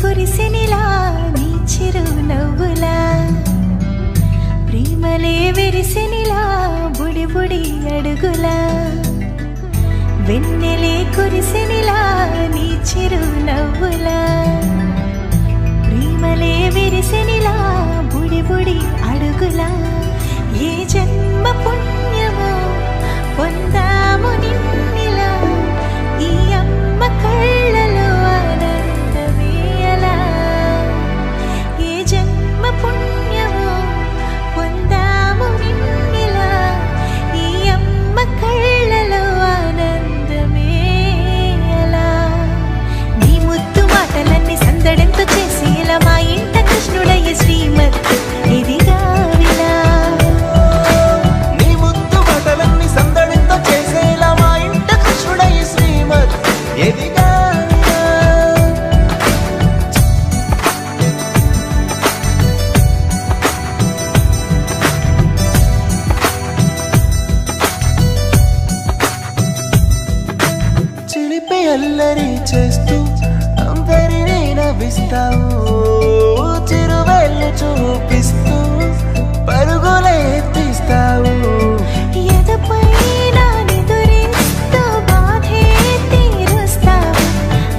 కురిసినిలా నీ చిరు నవ్వులా ప్రేమలే విరిసినిలా బుడి బుడి అడుగులా వెన్నెలే కురిసినిలా నీ చిరు నవ్వులా ప్రేమలే విరిసినిలా బుడి బుడి అడుగులా ఏ జన్మ పుణ్యమో పొందాము నిన్నిలా ఈ అమ్మ కళ్ళలో ఆనందమే అలా ఏ జన్మ పుణ్యమో పొందాము నిన్నిలా ఈ అమ్మ కళ్ళలో ఆనందమే అలా నీ ముద్దు మాటలన్నీ సందడెంతో చేసి ఇలా మా ఇంట కృష్ణుడయ్య శ్రీమత్ ఇదిగా విలా చిలిపి అల్లరి చేస్తూ అందరినీ నవ్విస్తావు చిరువేళ్ళు చూపిస్తూ పరుగులే తీస్తావు ఎదపై నా నిదురిస్తూ బాధే తీరుస్తావు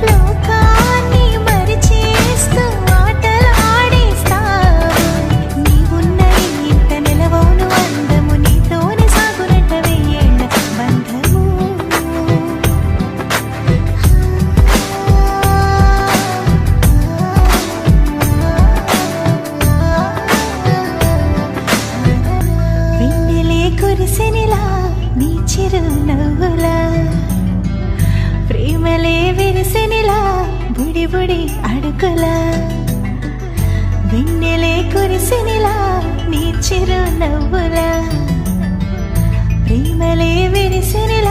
లోకాన్ని మరిచేస్తూ ఆటలు ఆడిస్తావు నీవున్న ఇంత నిలవవును అందము నీతోనే సాగునట్ట వెయ్యేళ్ళ బంధము వెన్నెలే కురిసినిలా నీ చిరు నవ్వులా ప్రేమలే విరిసినిలా బుడి బుడి అడుగులా వెన్నెలే కురిసినిలా నీ చిరు నవ్వులా ప్రేమలే విరిసినిలా